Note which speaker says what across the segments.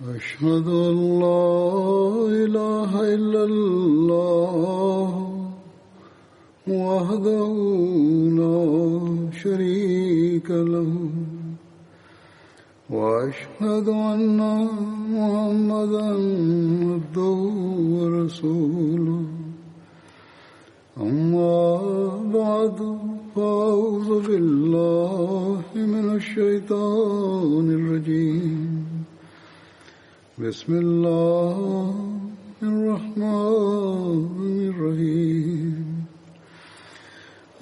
Speaker 1: أشهد أن لا إله إلا الله وحده لا شريك له وأشهد أن محمدا عبده ورسوله أما بعد فأعوذ بالله من الشيطان الرجيم بسم الله الرحمن الرحيم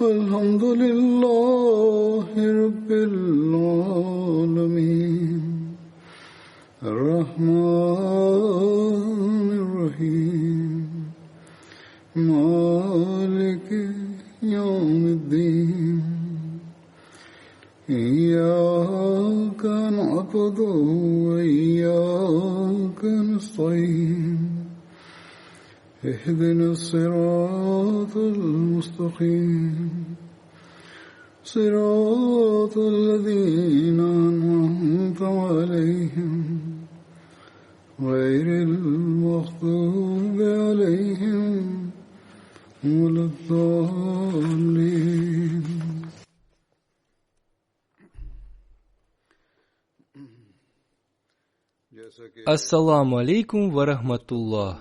Speaker 1: الحمد لله رب العالمين الرحمن الرحيم مالك يوم الدين إياك نعبد وإياك نستعين اهدنا الصراط المستقيم صراط الذين أنعمت عليهم غير المغضوب عليهم ولا الضالين.
Speaker 2: Ассаламу алейкум ва рахматуллах.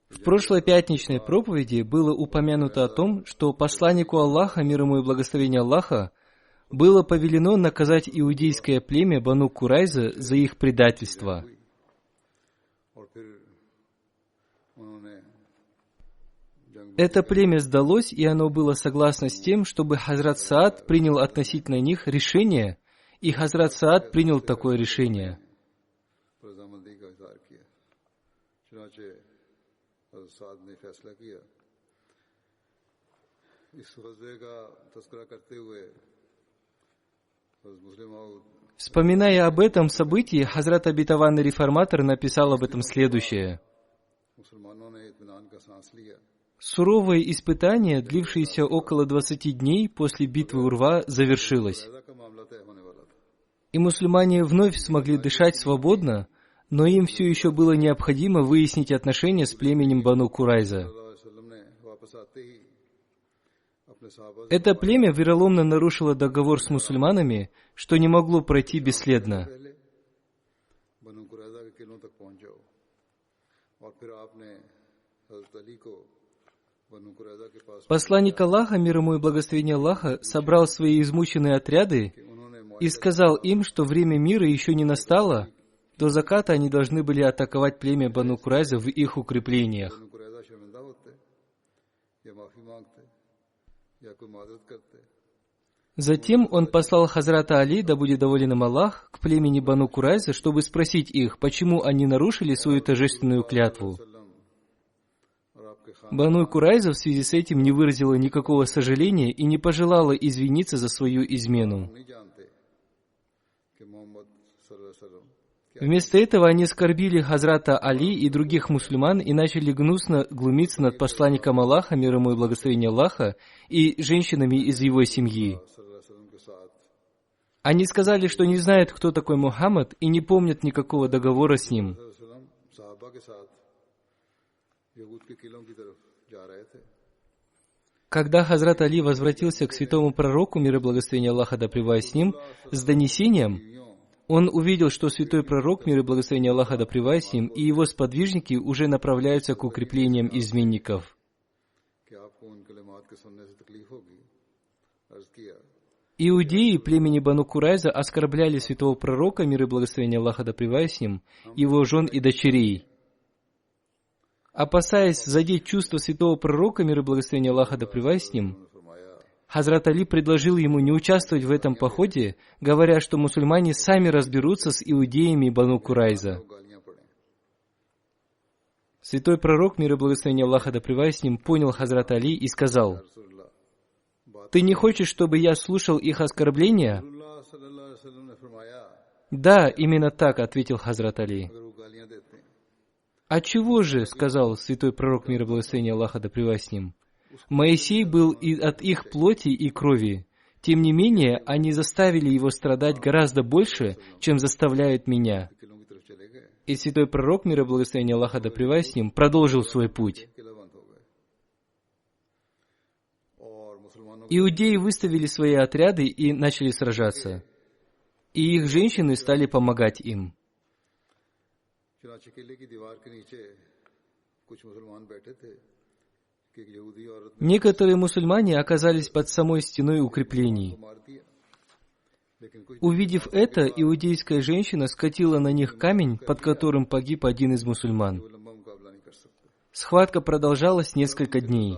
Speaker 2: В прошлой пятничной проповеди было упомянуто о том, что посланнику Аллаха, мир ему и благословение Аллаха, было повелено наказать иудейское племя Бану Курайза за их предательство. Это племя сдалось, и оно было согласно с тем, чтобы Хазрат Саад принял относительно них решение, и Хазрат Саад принял такое решение. Вспоминая об этом событии, Хазрат Обетованный Реформатор написал об этом следующее. Суровое испытание, длившееся около 20 дней после битвы Урва, завершилось. И мусульмане вновь смогли дышать свободно, но им все еще было необходимо выяснить отношения с племенем Бану Курайза. Это племя вероломно нарушило договор с мусульманами, что не могло пройти бесследно. Посланник Аллаха, мир ему и благословение Аллаха, собрал свои измученные отряды и сказал им, что время мира еще не настало, до заката они должны были атаковать племя Бану Курайза в их укреплениях. Затем он послал Хазрата Али, да будет доволен им Аллах, к племени Бану Курайза, чтобы спросить их, почему они нарушили свою торжественную клятву. Бану Курайза в связи с этим не выразила никакого сожаления и не пожелала извиниться за свою измену. Вместо этого они оскорбили Хазрата Али и других мусульман и начали гнусно глумиться над посланником Аллаха, мир ему и благословение Аллаха, и женщинами из его семьи. Они сказали, что не знают, кто такой Мухаммад, и не помнят никакого договора с ним. Когда Хазрат Али возвратился к святому пророку, мир и благословение Аллаха да пребывает с ним, с донесением, он увидел, что святой пророк, мир и благословение Аллаха да пребывает с ним, и его сподвижники уже направляются к укреплениям изменников. Иудеи племени Бану Курайза оскорбляли святого пророка, мир и благословение Аллаха да пребывает с ним, его жен и дочерей. Опасаясь задеть чувства святого пророка, мир и благословение Аллаха да пребывает с ним, Хазрат Али предложил ему не участвовать в этом походе, говоря, что мусульмане сами разберутся с иудеями Бану Курайза. Святой пророк, мир и благословение Аллаха да пребывает с ним, понял Хазрат Али и сказал: «Ты не хочешь, чтобы я слушал их оскорбления?» «Да, именно так», — ответил Хазрат Али. «А чего же?» — сказал святой пророк, мир и благословение Аллаха да пребывает с ним. «Моисей был и от их плоти и крови. Тем не менее, они заставили его страдать гораздо больше, чем заставляют меня. И святой пророк, мир и благословение Аллаха да пребывает с ним, продолжил свой путь. Иудеи выставили свои отряды и начали сражаться. И их женщины стали помогать им. Некоторые мусульмане оказались под самой стеной укреплений. Увидев это, иудейская женщина скатила на них камень, под которым погиб один из мусульман. Схватка продолжалась несколько дней.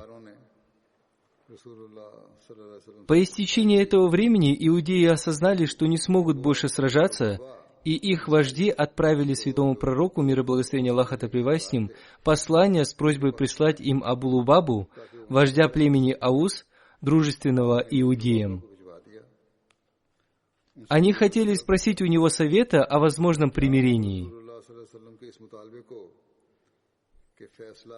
Speaker 2: По истечении этого времени иудеи осознали, что не смогут больше сражаться, и их вожди отправили святому пророку, мир и благословение Аллаха да пребывает с ним, послание с просьбой прислать им Абу Лубабу, вождя племени Аус, дружественного иудеям. Они хотели спросить у него совета о возможном примирении.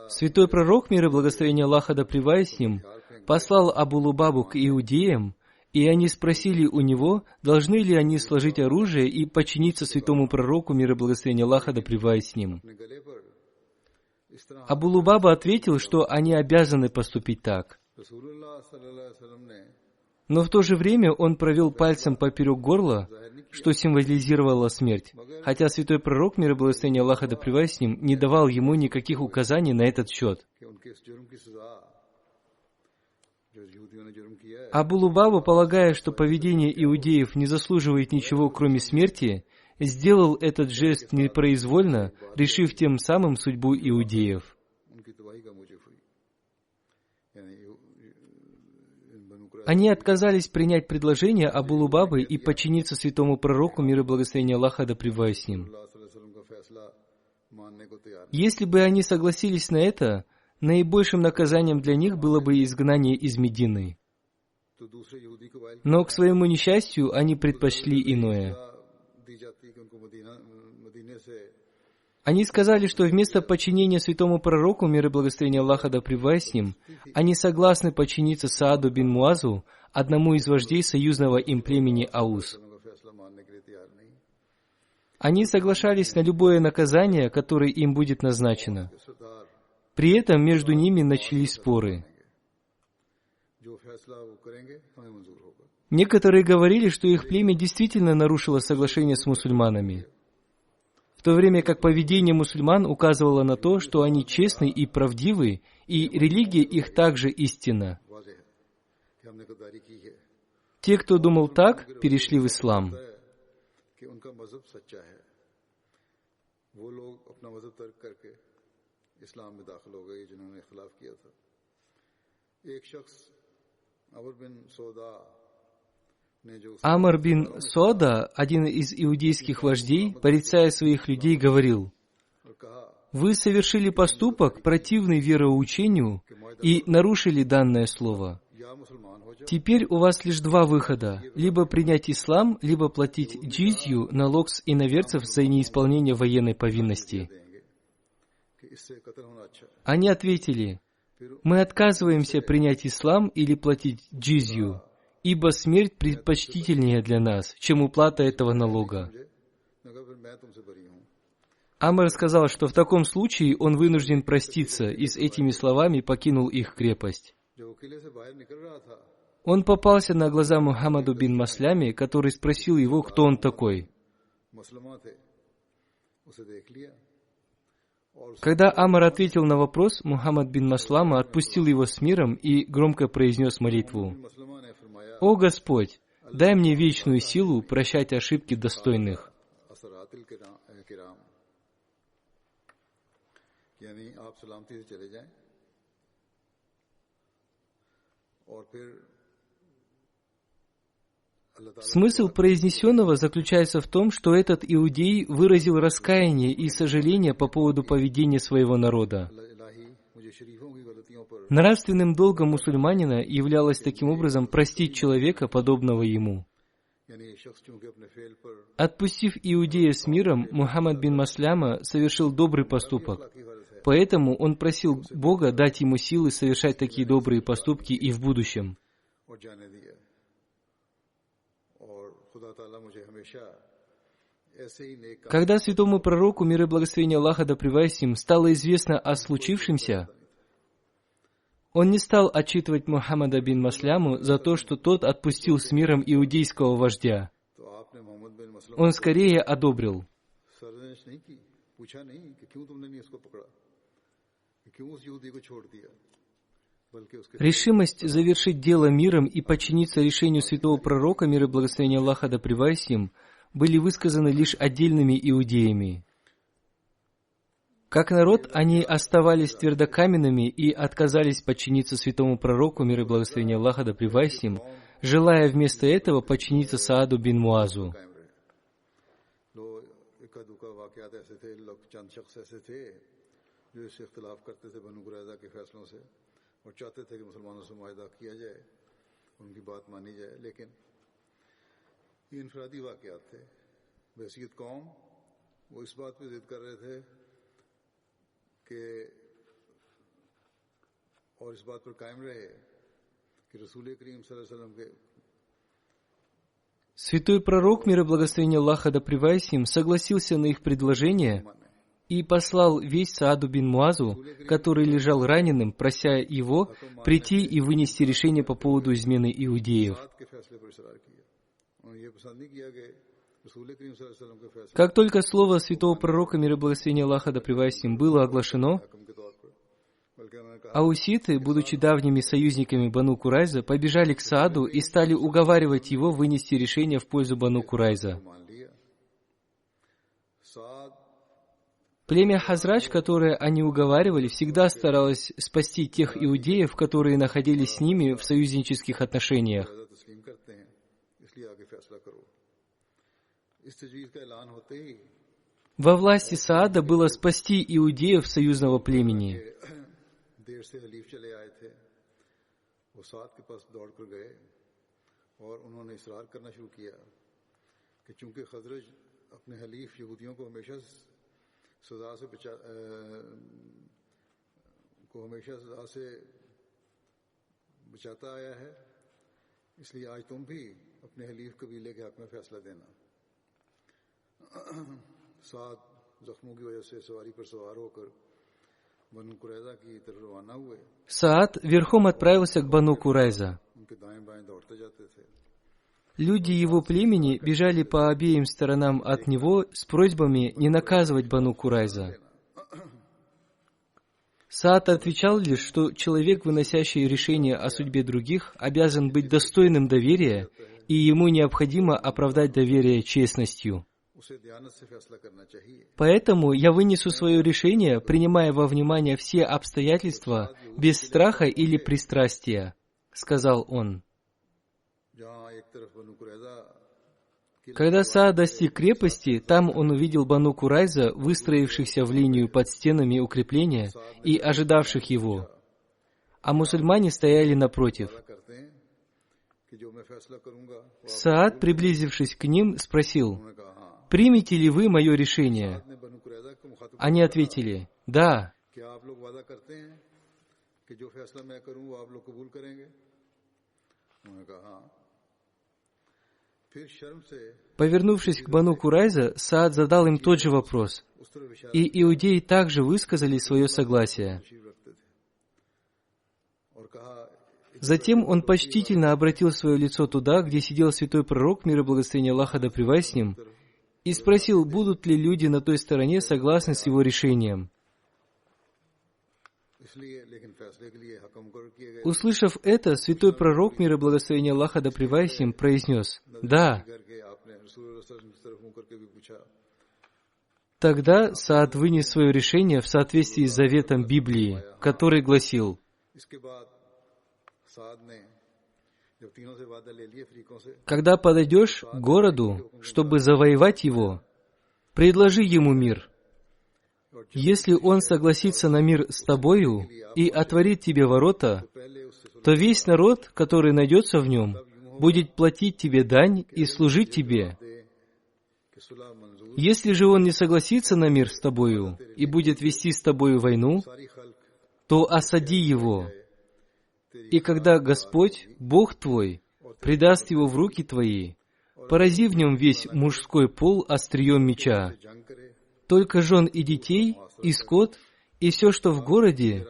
Speaker 2: Святой пророк, мир и благословение Аллаха да пребывает с ним, послал Абу Лубабу к иудеям, и они спросили у него, должны ли они сложить оружие и подчиниться святому пророку, мир и благословение Аллаха да пребывает с ним. Абу Лубаба ответил, что они обязаны поступить так. Но в то же время он провел пальцем поперек горла, что символизировало смерть, хотя святой пророк, мир и благословение Аллаха да пребывает с ним, не давал ему никаких указаний на этот счет. Абу Лубаба, полагая, что поведение иудеев не заслуживает ничего, кроме смерти, сделал этот жест непроизвольно, решив тем самым судьбу иудеев. Они отказались принять предложение Абу Лубабы и подчиниться святому пророку, мир и благословение Аллаха да пребывает с ним. Если бы они согласились на это, наибольшим наказанием для них было бы изгнание из Медины. Но, к своему несчастью, они предпочли иное. Они сказали, что вместо подчинения святому пророку, мир и благословение Аллаха да пребывает с ним, они согласны подчиниться Сааду бин Муазу, одному из вождей союзного им племени Аус. Они соглашались на любое наказание, которое им будет назначено. При этом между ними начались споры. Некоторые говорили, что их племя действительно нарушило соглашение с мусульманами, в то время как поведение мусульман указывало на то, что они честны и правдивы, и религия их также истинна. Те, кто думал так, перешли в ислам. Амр бин Сода, один из иудейских вождей, порицая своих людей, говорил: «Вы совершили поступок, противный вероучению, и нарушили данное слово. Теперь у вас лишь два выхода: либо принять ислам, либо платить джизью, налог с иноверцев за неисполнение военной повинности». Они ответили: «Мы отказываемся принять ислам или платить джизью, ибо смерть предпочтительнее для нас, чем уплата этого налога». Амр сказал, что в таком случае он вынужден проститься, и с этими словами покинул их крепость. Он попался на глаза Мухаммаду бин Масляме, который спросил его, кто он такой. Когда Амр ответил на вопрос, Мухаммад бин Маслама отпустил его с миром и громко произнес молитву: «О Господь, дай мне вечную силу прощать ошибки достойных». Смысл произнесенного заключается в том, что этот иудей выразил раскаяние и сожаление по поводу поведения своего народа. Нравственным долгом мусульманина являлось таким образом простить человека, подобного ему. Отпустив иудея с миром, Мухаммад бин Масляма совершил добрый поступок. Поэтому он просил Бога дать ему силы совершать такие добрые поступки и в будущем. Когда святому пророку, мир и благословение Аллаха да пребывает с ним, стало известно о случившемся, он не стал отчитывать Мухаммада бин Масляму за то, что тот отпустил с миром иудейского вождя. Он скорее одобрил. Решимость завершить дело миром и подчиниться решению святого пророка, мир и благословение Аллаха да пребывает с ним, были высказаны лишь отдельными иудеями. Как народ, они оставались твердокаменными и отказались подчиниться святому пророку, мир и благословение Аллаха да пребывает с ним, желая вместо этого подчиниться Сааду бин Муазу. Святой пророк, мир и благословение Аллаха да пребывает с ним, согласился на их предложение и послал весть Сааду бин Муазу, который лежал раненым, прося его прийти и вынести решение по поводу измены иудеев. Как только слово святого пророка, мир и благословение Аллаха да пребывает с ним, было оглашено, ауситы, будучи давними союзниками Бану Курайза, побежали к Сааду и стали уговаривать его вынести решение в пользу Бану Курайза. Племя Хазрадж, которое они уговаривали, всегда старалось спасти тех иудеев, которые находились с ними в союзнических отношениях. Во власти Саада было спасти иудеев союзного племени. Саад верхом отправился к Бану Курайза. Люди его племени бежали по обеим сторонам от него с просьбами не наказывать Бану Курайза. Саад отвечал лишь, что человек, выносящий решение о судьбе других, обязан быть достойным доверия, и ему необходимо оправдать доверие честностью. Поэтому я вынесу свое решение, принимая во внимание все обстоятельства, без страха или пристрастия, сказал он. Когда Саад достиг крепости, там он увидел Бану Курайза, выстроившихся в линию под стенами укрепления и ожидавших его, а мусульмане стояли напротив. Саад, приблизившись к ним, спросил: «Примете ли вы мое решение?» Они ответили: «Да». Повернувшись к Бану Курайза, Саад задал им тот же вопрос, и иудеи также высказали свое согласие. Затем он почтительно обратил свое лицо туда, где сидел святой пророк, мир и благословение Аллаха да пребывает с ним, и спросил, будут ли люди на той стороне согласны с его решением. Услышав это, святой пророк, мир и благословение Аллаха да пребывает с ним, произнес: «Да». Тогда Саад вынес свое решение в соответствии с заветом Библии, который гласил: «Когда подойдешь к городу, чтобы завоевать его, предложи ему мир. Если он согласится на мир с тобою и отворит тебе ворота, то весь народ, который найдется в нем, будет платить тебе дань и служить тебе. Если же он не согласится на мир с тобою и будет вести с тобою войну, то осади его. И когда Господь, Бог твой, предаст его в руки твои, порази в нем весь мужской пол острием меча. Только жен и детей, и скот, и все, что в городе,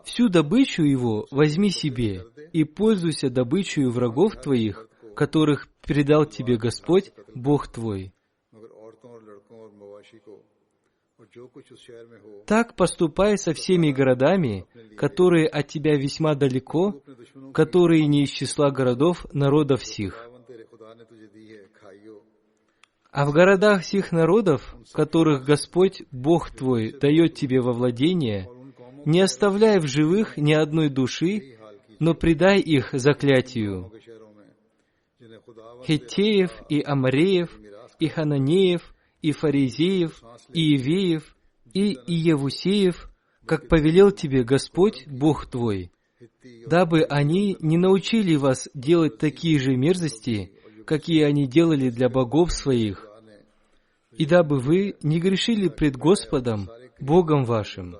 Speaker 2: всю добычу его возьми себе, и пользуйся добычей врагов твоих, которых передал тебе Господь, Бог твой. Так поступай со всеми городами, которые от тебя весьма далеко, которые не из числа городов народов сих. А в городах сих народов, которых Господь, Бог твой, дает тебе во владение, не оставляй в живых ни одной души, но предай их заклятию. Хеттеев и Амореев, и Хананеев, и Фаризеев, и Ивеев, и Иевусеев, как повелел тебе Господь, Бог твой, дабы они не научили вас делать такие же мерзости, какие они делали для богов своих, и дабы вы не грешили пред Господом, Богом вашим.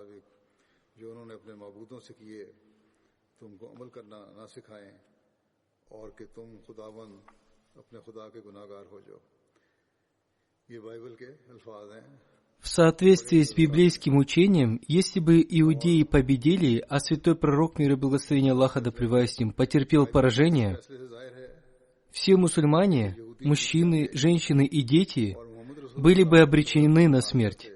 Speaker 2: В соответствии с библейским учением, если бы иудеи победили, а святой пророк, мир и благословение Аллаха да пребывает с ним, потерпел поражение, все мусульмане, мужчины, женщины и дети были бы обречены на смерть.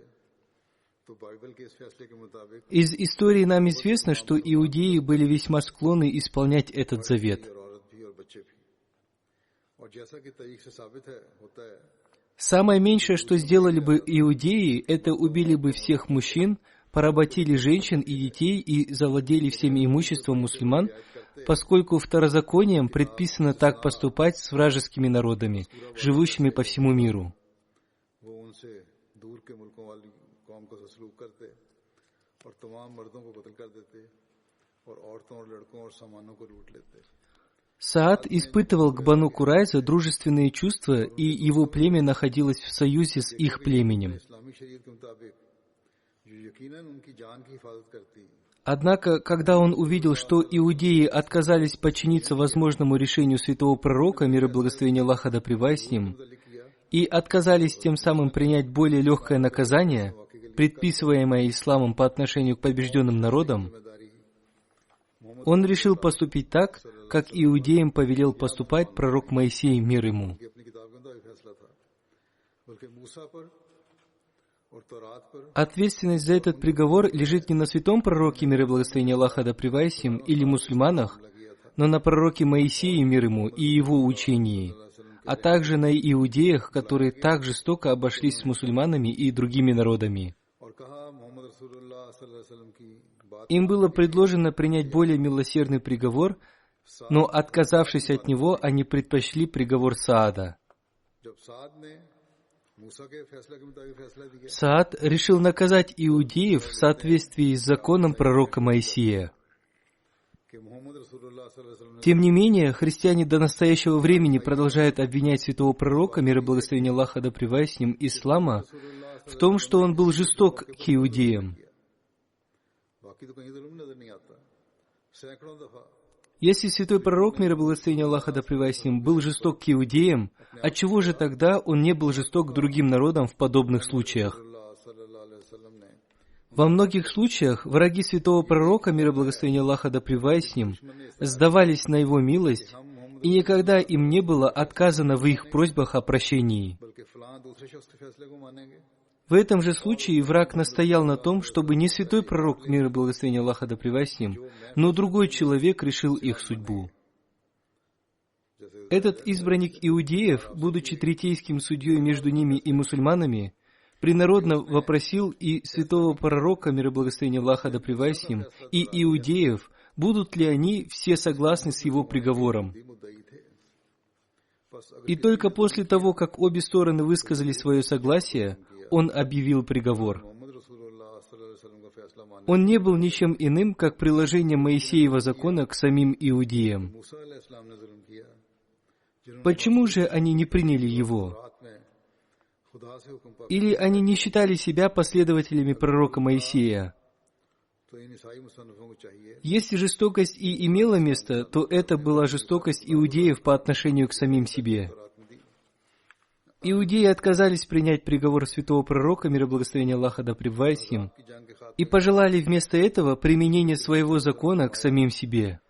Speaker 2: Из истории нам известно, что иудеи были весьма склонны исполнять этот завет. Самое меньшее, что сделали бы иудеи, это убили бы всех мужчин, поработили женщин и детей и завладели всем имуществом мусульман, поскольку второзаконием предписано так поступать с вражескими народами, живущими по всему миру. Саад испытывал к Бану Курайза дружественные чувства, и его племя находилось в союзе с их племенем. Однако, когда он увидел, что иудеи отказались подчиниться возможному решению святого пророка, мир и благословение Аллаха да пребывает с ним, и отказались тем самым принять более легкое наказание, предписываемое исламом по отношению к побежденным народам, он решил поступить так, как иудеям повелел поступать пророк Моисей, мир ему. Ответственность за этот приговор лежит не на святом пророке, мир и благословение Аллаха да пребывает с ним, или мусульманах, но на пророке Моисее, мир ему, и его учении, а также на иудеях, которые так жестоко обошлись с мусульманами и другими народами. Им было предложено принять более милосердный приговор, но, отказавшись от него, они предпочли приговор Саада. Саад решил наказать иудеев в соответствии с законом пророка Моисея. Тем не менее, христиане до настоящего времени продолжают обвинять святого пророка, мир и благословение Аллаха да пребывает с ним, ислама, в том, что он был жесток к иудеям. Если святой пророк, мир и благословение Аллаха да пребывает с ним, был жесток к иудеям, отчего же тогда он не был жесток к другим народам в подобных случаях? Во многих случаях враги святого пророка, мир и благословение Аллаха да пребывает с ним, сдавались на его милость, и никогда им не было отказано в их просьбах о прощении. В этом же случае враг настоял на том, чтобы не святой пророк, мир и благословение Аллаха да пребывает с ним, но другой человек решил их судьбу. Этот избранник иудеев, будучи третейским судьей между ними и мусульманами, принародно вопросил и святого пророка, мир и благословение Аллаха да пребывает с ним, и иудеев, будут ли они все согласны с его приговором. И только после того, как обе стороны высказали свое согласие, он объявил приговор. Он не был ничем иным, как приложением Моисеева закона к самим иудеям. Почему же они не приняли его? Или они не считали себя последователями пророка Моисея? Если жестокость и имела место, то это была жестокость иудеев по отношению к самим себе. Иудеи отказались принять приговор святого пророка, мир и благословение Аллаха да пребывает с ним, и пожелали вместо этого применения своего закона к самим себе.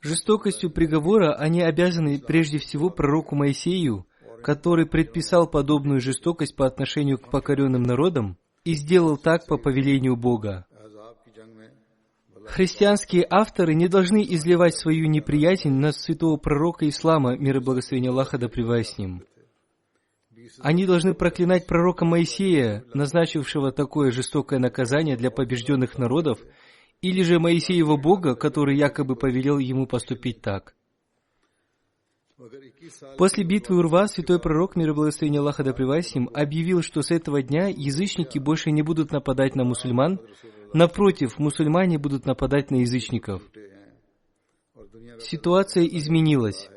Speaker 2: Жестокостью приговора они обязаны прежде всего пророку Моисею, который предписал подобную жестокость по отношению к покоренным народам и сделал так по повелению Бога. Христианские авторы не должны изливать свою неприязнь на святого пророка Ислама, мир и благословение Аллаха да пребывает с ним. Они должны проклинать пророка Моисея, назначившего такое жестокое наказание для побежденных народов, или же Моисеева Бога, который якобы повелел ему поступить так. После битвы Урва святой пророк, мир и благословение Аллаха да пребывает с ним, объявил, что с этого дня язычники больше не будут нападать на мусульман, напротив, мусульмане будут нападать на язычников. Ситуация изменилась.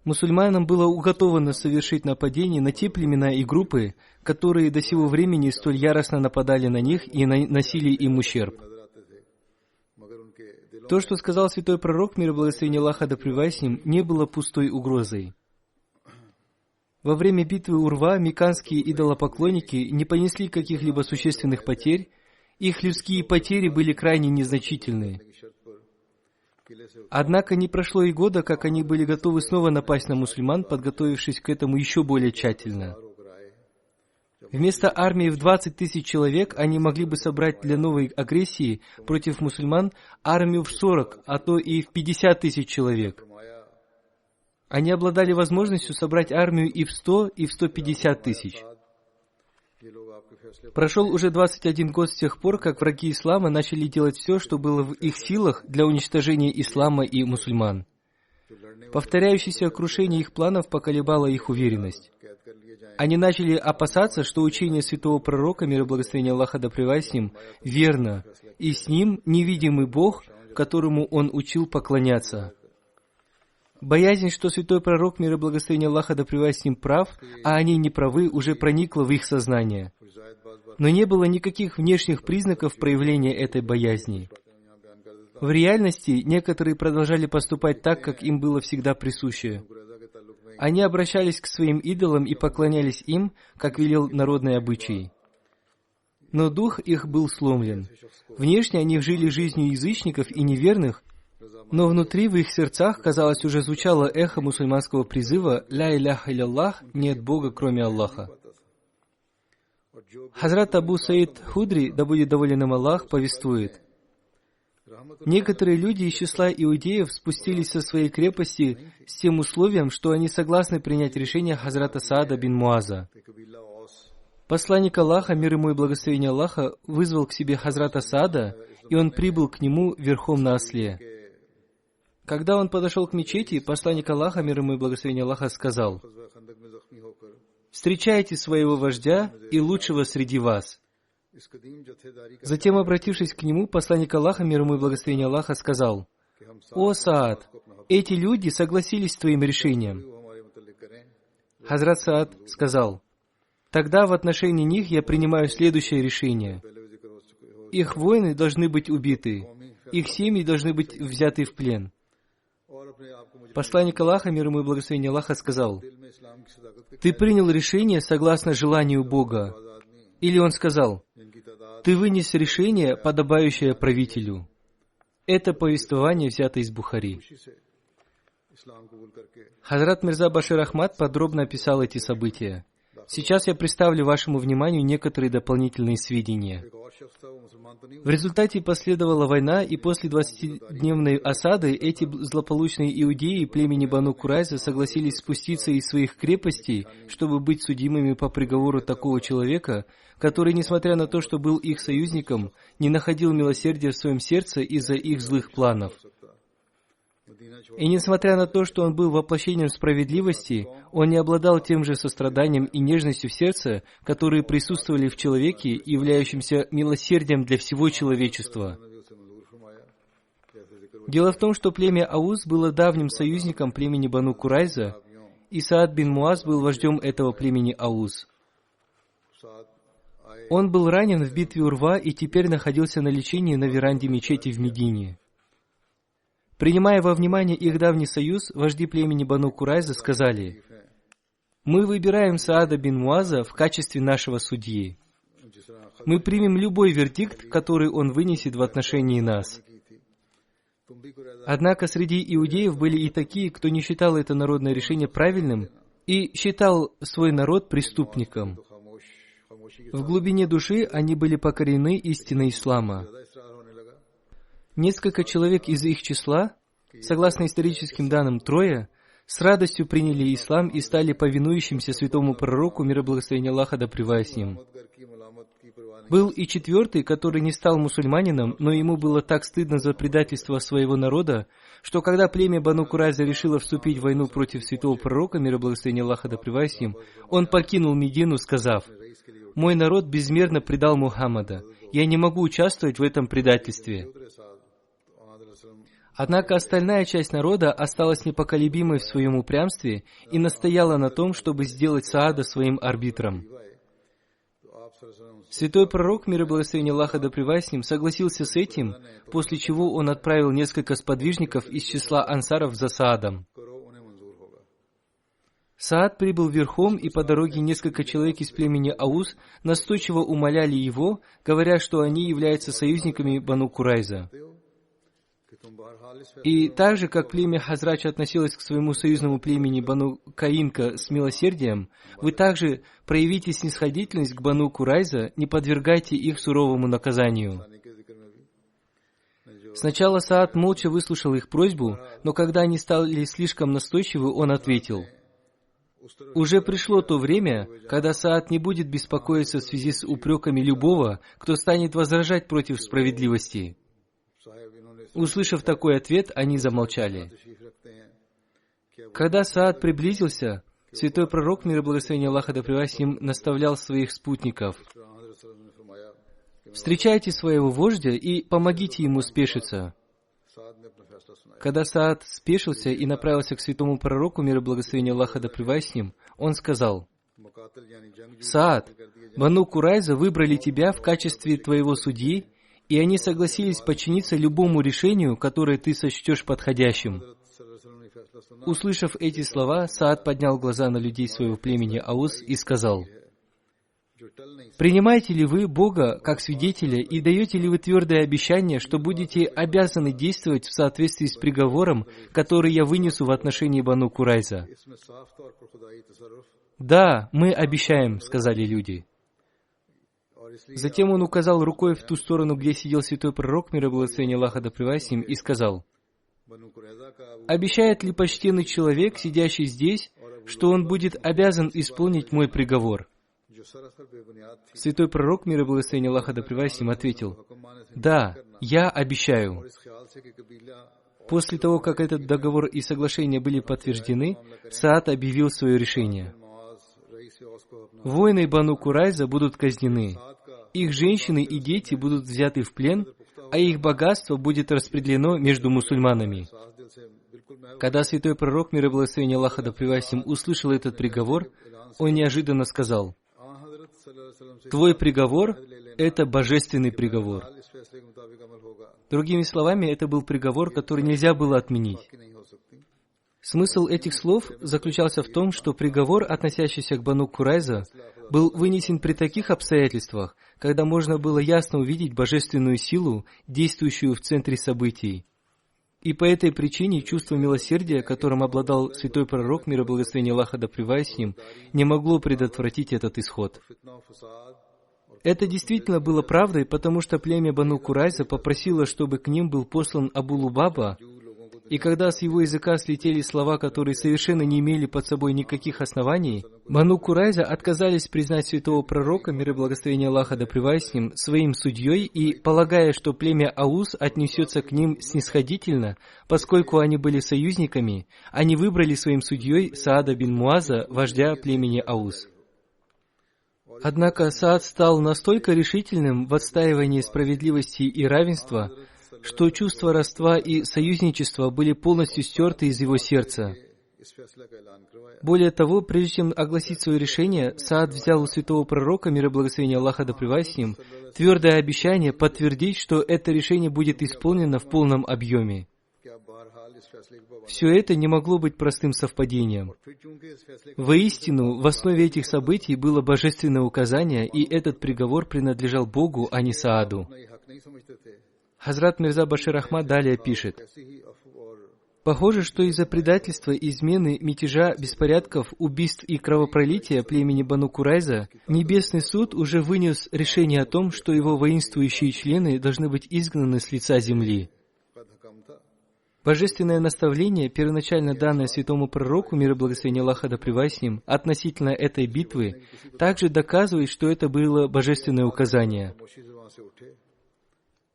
Speaker 2: Мусульманам было уготовано совершить нападение на те племена и группы, которые до сего времени столь яростно нападали на них и наносили им ущерб. То, что сказал святой пророк, мир и благословение Аллаха да пребывает с ним, не было пустой угрозой. Во время битвы Урва мекканские идолопоклонники не понесли каких-либо существенных потерь, их людские потери были крайне незначительны. Однако не прошло и года, как они были готовы снова напасть на мусульман, подготовившись к этому еще более тщательно. Вместо армии в 20 тысяч человек они могли бы собрать для новой агрессии против мусульман армию в 40, а то и в 50 тысяч человек. Они обладали возможностью собрать армию и в 100, и в 150 тысяч. Прошел уже 21 год с тех пор, как враги ислама начали делать все, что было в их силах для уничтожения ислама и мусульман. Повторяющееся крушение их планов поколебало их уверенность. Они начали опасаться, что учение святого пророка, мир и благословение Аллаха да пребывает с ним, верно, и с ним невидимый Бог, которому он учил поклоняться. Боязнь, что святой пророк, мир и благословение Аллаха да пребывает с ним, прав, а они не правы, уже проникла в их сознание. Но не было никаких внешних признаков проявления этой боязни. В реальности некоторые продолжали поступать так, как им было всегда присуще. Они обращались к своим идолам и поклонялись им, как велел народный обычай. Но дух их был сломлен. Внешне они жили жизнью язычников и неверных, но внутри в их сердцах, казалось, уже звучало эхо мусульманского призыва «Ля иляха иляллах» — «Нет Бога, кроме Аллаха». Хазрат Абу Саид Худри, да будет доволен им Аллах, повествует: некоторые люди из числа иудеев спустились со своей крепости с тем условием, что они согласны принять решение Хазрата Саада бин Муаза. Посланник Аллаха, мир ему и благословение Аллаха, вызвал к себе Хазрата Саада, и он прибыл к нему верхом на осле. Когда он подошел к мечети, посланник Аллаха, мир ему и благословение Аллаха, сказал: «Встречайте своего вождя и лучшего среди вас». Затем, обратившись к нему, посланник Аллаха, мир ему и благословение Аллаха, сказал: «О Саад, эти люди согласились с твоим решением». Хазрат Саад сказал: «Тогда в отношении них я принимаю следующее решение. Их воины должны быть убиты, их семьи должны быть взяты в плен». Посланник Аллаха, мир ему и благословение Аллаха, сказал: «Ты принял решение согласно желанию Бога». Или он сказал: «Ты вынес решение, подобающее правителю». Это повествование взято из Бухари. Хазрат Мирза Башир Ахмад подробно описал эти события. Сейчас я представлю вашему вниманию некоторые дополнительные сведения. В результате последовала война, и после 20-дневной осады эти злополучные иудеи племени Бану Курайза согласились спуститься из своих крепостей, чтобы быть судимыми по приговору такого человека, который, несмотря на то, что был их союзником, не находил милосердия в своем сердце из-за их злых планов. И несмотря на то, что он был воплощением справедливости, он не обладал тем же состраданием и нежностью в сердце, которые присутствовали в человеке, являющемся милосердием для всего человечества. Дело в том, что племя Ауз было давним союзником племени Бану Курайза, и Саад бин Муаз был вождем этого племени Ауз. Он был ранен в битве Урва и теперь находился на лечении на веранде мечети в Медине. Принимая во внимание их давний союз, вожди племени Бану Курайза сказали: Мы выбираем Саада бин Муаза в качестве нашего судьи. Мы примем любой вердикт, который он вынесет в отношении нас. Однако среди иудеев были и такие, кто не считал это народное решение правильным и считал свой народ преступником. В глубине души они были покорены истиной ислама. Несколько человек из их числа, согласно историческим данным трое, с радостью приняли ислам и стали повинующимся святому пророку, мир и благословение Аллаха да пребывает с ним. Был и четвертый, который не стал мусульманином, но ему было так стыдно за предательство своего народа, что когда племя Бану Курайза решило вступить в войну против святого пророка, мир и благословение Аллаха да пребывает с ним, он покинул Медину, сказав: «Мой народ безмерно предал Мухаммада. Я не могу участвовать в этом предательстве». Однако остальная часть народа осталась непоколебимой в своем упрямстве и настояла на том, чтобы сделать Саада своим арбитром. Святой пророк, мир и благословение Аллаха да пребывает с ним, согласился с этим, после чего он отправил несколько сподвижников из числа ансаров за Саадом. Саад прибыл верхом, и по дороге несколько человек из племени Аус настойчиво умоляли его, говоря, что они являются союзниками Бану Курайза. И так же, как племя Хазрач относилось к своему союзному племени Бану Каинка с милосердием, вы также проявите снисходительность к Бану Курайза, не подвергайте их суровому наказанию. Сначала Саад молча выслушал их просьбу, но когда они стали слишком настойчивы, он ответил: «Уже пришло то время, когда Саад не будет беспокоиться в связи с упреками любого, кто станет возражать против справедливости». Услышав такой ответ, они замолчали. Когда Саад приблизился, святой пророк, мир и благословение Аллаха да пребывает с ним, наставлял своих спутников: «Встречайте своего вождя и помогите ему спешиться». Когда Саад спешился и направился к святому пророку, мир и благословение Аллаха да пребывает с ним, он сказал: «Саад, Бану Курайза выбрали тебя в качестве твоего судьи, и они согласились подчиниться любому решению, которое ты сочтешь подходящим». Услышав эти слова, Саад поднял глаза на людей своего племени Аус и сказал: «Принимаете ли вы Бога как свидетеля и даете ли вы твердое обещание, что будете обязаны действовать в соответствии с приговором, который я вынесу в отношении Бану Курайза?» «Да, мы обещаем», — сказали люди. Затем он указал рукой в ту сторону, где сидел святой пророк, мир и благословение Аллаха да пребывает с ним, и сказал: «Обещает ли почтенный человек, сидящий здесь, что он будет обязан исполнить мой приговор?» Святой пророк, мир и благословение Аллаха да пребывает с ним, ответил: «Да, я обещаю». После того, как этот договор и соглашение были подтверждены, Саад объявил свое решение: «Воины Бану Курайза будут казнены, их женщины и дети будут взяты в плен, а их богатство будет распределено между мусульманами». Когда святой пророк, мир и благословение Аллаха да пребывает с ним, услышал этот приговор, он неожиданно сказал: «Твой приговор — это божественный приговор». Другими словами, это был приговор, который нельзя было отменить. Смысл этих слов заключался в том, что приговор, относящийся к Бану Курайза, был вынесен при таких обстоятельствах, когда можно было ясно увидеть божественную силу, действующую в центре событий. И по этой причине чувство милосердия, которым обладал святой пророк, мир и благословение Аллаха да пребывает с ним, не могло предотвратить этот исход. Это действительно было правдой, потому что племя Бану Курайза попросило, чтобы к ним был послан Абу Лубаба, и когда с его языка слетели слова, которые совершенно не имели под собой никаких оснований, Бану Курайза отказались признать святого пророка, мир и благословение Аллаха да пребывает с ним, своим судьей, и, полагая, что племя Аус отнесется к ним снисходительно, поскольку они были союзниками, они выбрали своим судьей Саада бин Муаза, вождя племени Аус. Однако Саад стал настолько решительным в отстаивании справедливости и равенства, что чувства родства и союзничества были полностью стерты из его сердца. Более того, прежде чем огласить свое решение, Саад взял у святого пророка, мир и благословение Аллаха да пребывает с ним, твердое обещание подтвердить, что это решение будет исполнено в полном объеме. Все это не могло быть простым совпадением. Воистину, в основе этих событий было божественное указание, и этот приговор принадлежал Богу, а не Сааду. Хазрат Мирза Башир Ахмад далее пишет: «Похоже, что из-за предательства, измены, мятежа, беспорядков, убийств и кровопролития племени Бану Курайза Небесный суд уже вынес решение о том, что его воинствующие члены должны быть изгнаны с лица земли. Божественное наставление, первоначально данное святому пророку, мир и благословение Аллаха да пребывает с ним, относительно этой битвы, также доказывает, что это было божественное указание.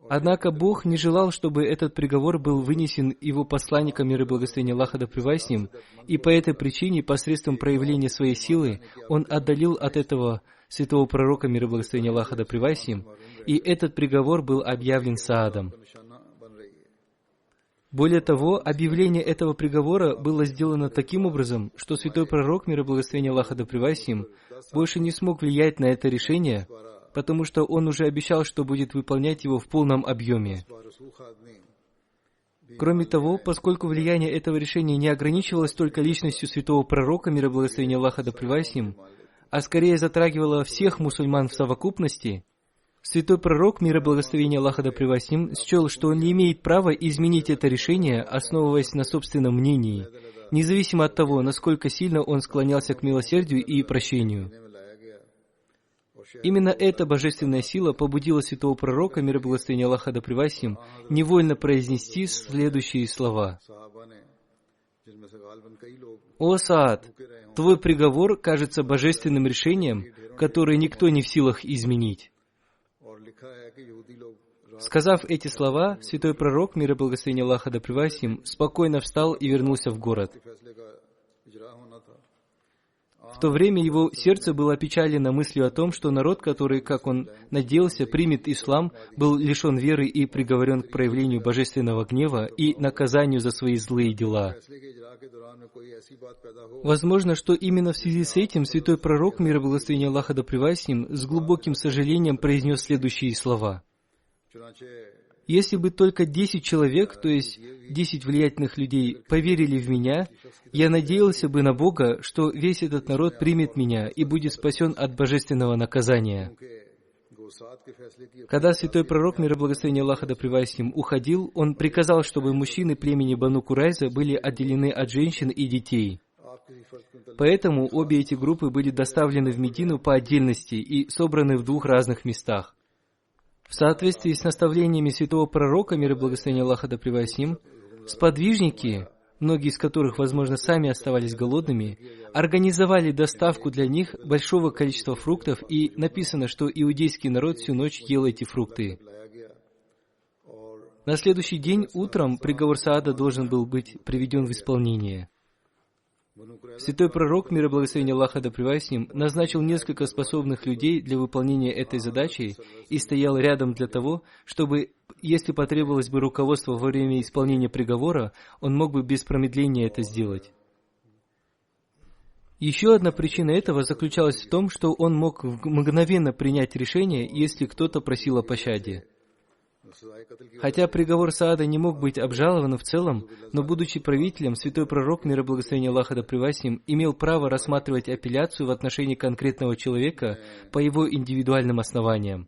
Speaker 2: Однако Бог не желал, чтобы этот приговор был вынесен его посланником мир и благословение Аллаха да пребывает с ним, и по этой причине, посредством проявления своей силы, Он отдалил от этого святого пророка мир и благословение Аллаха да пребывает с ним, и этот приговор был объявлен Саадом. Более того, объявление этого приговора было сделано таким образом, что святой пророк мир и благословение Аллаха да пребывает с ним больше не смог влиять на это решение, потому что он уже обещал, что будет выполнять его в полном объеме. Кроме того, поскольку влияние этого решения не ограничивалось только личностью святого пророка, мир и благословение Аллаха да пребывает с ним, а скорее затрагивало всех мусульман в совокупности, святой пророк, мир и благословение Аллаха да пребывает с ним, счел, что он не имеет права изменить это решение, основываясь на собственном мнении, независимо от того, насколько сильно он склонялся к милосердию и прощению. Именно эта божественная сила побудила святого пророка, мир и благословение Аллаха да пребывает с ним, невольно произнести следующие слова. «О Саад, твой приговор кажется божественным решением, которое никто не в силах изменить». Сказав эти слова, святой пророк, мир и благословение Аллаха да пребывает с ним, спокойно встал и вернулся в город. В то время его сердце было опечалено мыслью о том, что народ, который, как он надеялся, примет ислам, был лишен веры и приговорен к проявлению божественного гнева и наказанию за свои злые дела. Возможно, что именно в связи с этим святой пророк, мир и благословение Аллаха да пребывает с ним, с глубоким сожалением произнес следующие слова. «Если бы только 10 человек, то есть 10 влиятельных людей, поверили в меня, я надеялся бы на Бога, что весь этот народ примет меня и будет спасен от божественного наказания». Когда святой пророк, мир и благословение Аллаха да пребывает с ним, уходил, он приказал, чтобы мужчины племени Бану Курайза были отделены от женщин и детей. Поэтому обе эти группы были доставлены в Медину по отдельности и собраны в 2 разных местах. В соответствии с наставлениями святого пророка, мир и благословение Аллаха да пребывает с ним, сподвижники, многие из которых, возможно, сами оставались голодными, организовали доставку для них большого количества фруктов, и написано, что иудейский народ всю ночь ел эти фрукты. На следующий день утром приговор Саада должен был быть приведен в исполнение. Святой пророк, мир и благословение Аллаха да пребывает с ним, назначил несколько способных людей для выполнения этой задачи и стоял рядом для того, чтобы, если потребовалось бы руководство во время исполнения приговора, он мог бы без промедления это сделать. Еще одна причина этого заключалась в том, что он мог мгновенно принять решение, если кто-то просил о пощаде. Хотя приговор Саада не мог быть обжалован в целом, но, будучи правителем, святой пророк, мир и благословение Аллаха да пребывает с ним, имел право рассматривать апелляцию в отношении конкретного человека по его индивидуальным основаниям.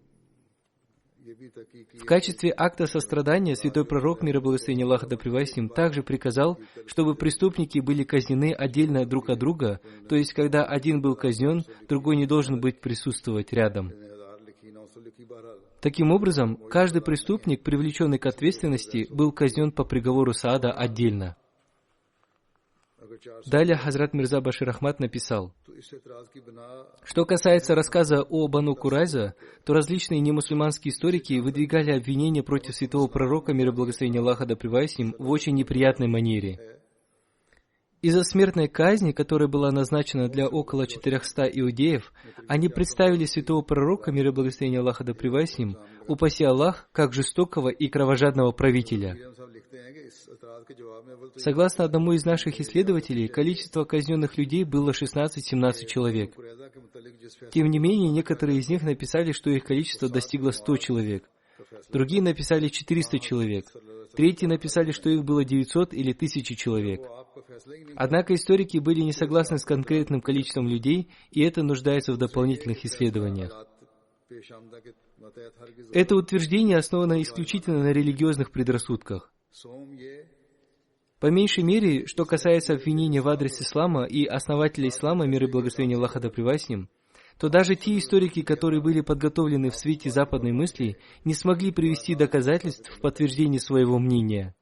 Speaker 2: В качестве акта сострадания святой пророк, мир и благословение Аллаха да пребывает с ним, также приказал, чтобы преступники были казнены отдельно друг от друга, то есть, когда один был казнен, другой не должен быть присутствовать рядом. Таким образом, каждый преступник, привлеченный к ответственности, был казнен по приговору Саада отдельно. Далее Хазрат Мирза Башир Ахмад написал: что касается рассказа о Бану Курайза, то различные немусульманские историки выдвигали обвинения против святого пророка, мир и благословение Аллаха да пребывает с ним, в очень неприятной манере. Из-за смертной казни, которая была назначена для около 400 иудеев, они представили святого пророка, мир и благословение Аллаха да пребывает с ним, упаси Аллах, как жестокого и кровожадного правителя. Согласно одному из наших исследователей, количество казненных людей было 16-17 человек. Тем не менее, некоторые из них написали, что их количество достигло 100 человек. Другие написали 400 человек. Третьи написали, что их было 900 или 1000 человек. Однако историки были не согласны с конкретным количеством людей, и это нуждается в дополнительных исследованиях. Это утверждение основано исключительно на религиозных предрассудках. По меньшей мере, что касается обвинения в адрес ислама и основателя ислама, мир и благословение Аллаха да пребывает с ним, то даже те историки, которые были подготовлены в свете западной мысли, не смогли привести доказательств в подтверждение своего мнения.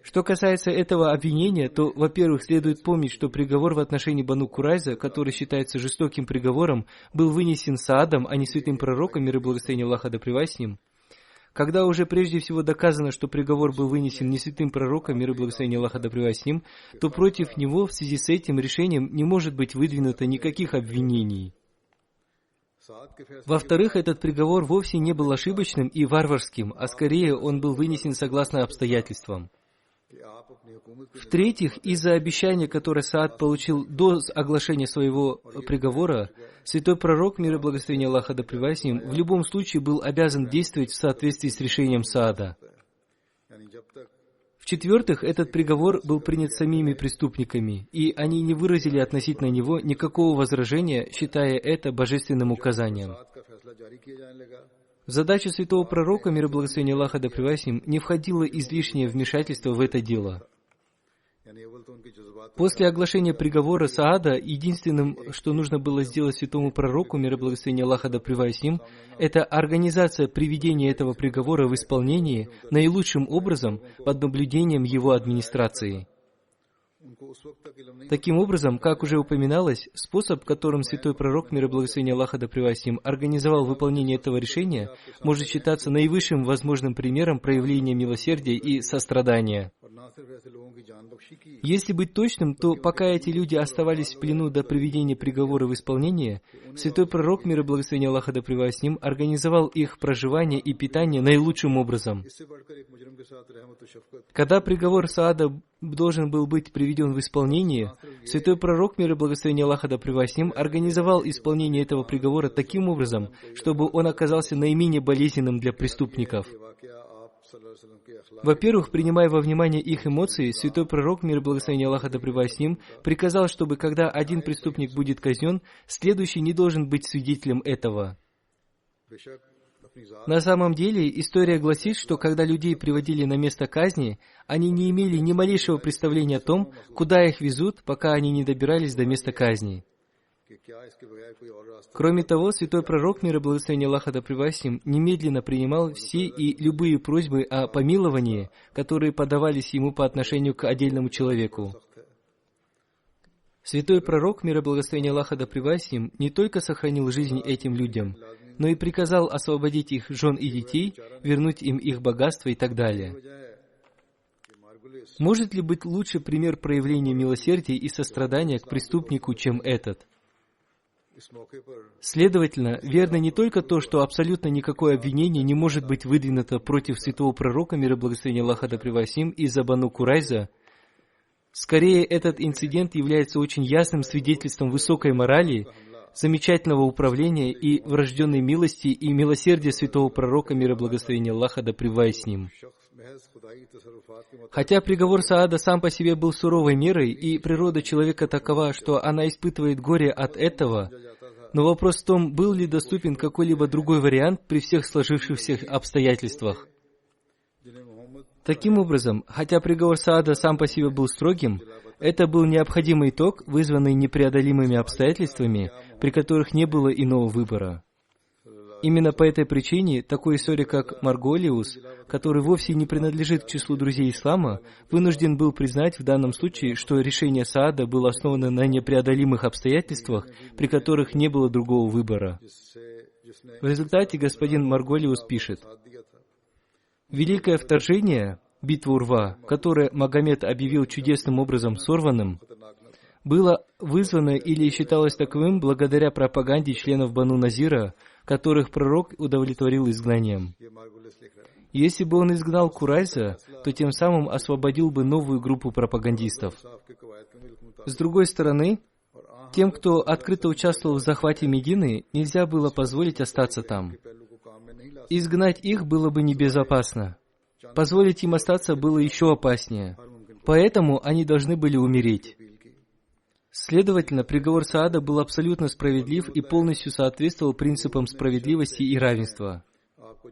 Speaker 2: Что касается этого обвинения, то, во-первых, следует помнить, что приговор в отношении Бану Курайза, который считается жестоким приговором, был вынесен Саадом, а не святым пророком, мир и благословение Аллаха да пребывает с ним. Когда уже прежде всего доказано, что приговор был вынесен не святым пророком, мир и благословение Аллаха да пребывает с ним, то против него в связи с этим решением не может быть выдвинуто никаких обвинений. Во-вторых, этот приговор вовсе не был ошибочным и варварским, а скорее он был вынесен согласно обстоятельствам. В-третьих, из-за обещания, которое Саад получил до оглашения своего приговора, святой пророк, мир и благословение Аллаха да пребывает с ним, в любом случае был обязан действовать в соответствии с решением Саада. В-четвертых, этот приговор был принят самими преступниками, и они не выразили относительно него никакого возражения, считая это божественным указанием. В задачу святого пророка, мир и благословение Аллаха да пребывает с ним, не входило излишнее вмешательство в это дело. После оглашения приговора Саада, единственным, что нужно было сделать святому пророку, мир и благословение Аллаха да пребывает с ним, это организация приведения этого приговора в исполнении наилучшим образом под наблюдением его администрации. Таким образом, как уже упоминалось, способ, которым святой пророк, мир и благословение Аллаха да пребывает с ним, организовал выполнение этого решения, может считаться наивысшим возможным примером проявления милосердия и сострадания. Если быть точным, то пока эти люди оставались в плену до приведения приговора в исполнение, святой пророк, мир и благословение Аллаха да пребывает с ним, организовал их проживание и питание наилучшим образом. Когда приговор Саада должен был быть приведен в исполнение, святой пророк, мир и благословение Аллаха да пребывает с ним, организовал исполнение этого приговора таким образом, чтобы он оказался наименее болезненным для преступников. Во-первых, принимая во внимание их эмоции, святой пророк, мир и благословение Аллаха да пребывает с ним, приказал, чтобы когда один преступник будет казнен, следующий не должен быть свидетелем этого. На самом деле, история гласит, что когда людей приводили на место казни, они не имели ни малейшего представления о том, куда их везут, пока они не добирались до места казни. Кроме того, святой пророк, мир и благословение Аллаха да пребывает с ним, немедленно принимал все и любые просьбы о помиловании, которые подавались ему по отношению к отдельному человеку. Святой пророк, мир и благословение Аллаха да пребывает с ним, не только сохранил жизнь этим людям, но и приказал освободить их жен и детей, вернуть им их богатство и так далее. Может ли быть лучше пример проявления милосердия и сострадания к преступнику, чем этот? Следовательно, верно не только то, что абсолютно никакое обвинение не может быть выдвинуто против святого пророка, мир и благословение Аллаха да пребывает с ним, из-за Бану Курайза. Скорее, этот инцидент является очень ясным свидетельством высокой морали, замечательного управления и врожденной милости и милосердия святого пророка, мир и благословение Аллаха да пребывает с ним. Хотя приговор Саада сам по себе был суровой мерой, и природа человека такова, что она испытывает горе от этого, но вопрос в том, был ли доступен какой-либо другой вариант при всех сложившихся обстоятельствах. Таким образом, хотя приговор Саада сам по себе был строгим, это был необходимый итог, вызванный непреодолимыми обстоятельствами, при которых не было иного выбора. Именно по этой причине такой историк, как Марголиус, который вовсе не принадлежит к числу друзей ислама, вынужден был признать в данном случае, что решение Саада было основано на непреодолимых обстоятельствах, при которых не было другого выбора. В результате господин Марголиус пишет: «Великое вторжение, битва Урва, которое Магомед объявил чудесным образом сорванным, было вызвано или считалось таковым благодаря пропаганде членов Бану Назира, которых пророк удовлетворил изгнанием. Если бы он изгнал Курайза, то тем самым освободил бы новую группу пропагандистов. С другой стороны, тем, кто открыто участвовал в захвате Медины, нельзя было позволить остаться там. Изгнать их было бы небезопасно. Позволить им остаться было еще опаснее. Поэтому они должны были умереть. Следовательно, приговор Саада был абсолютно справедлив и полностью соответствовал принципам справедливости и равенства.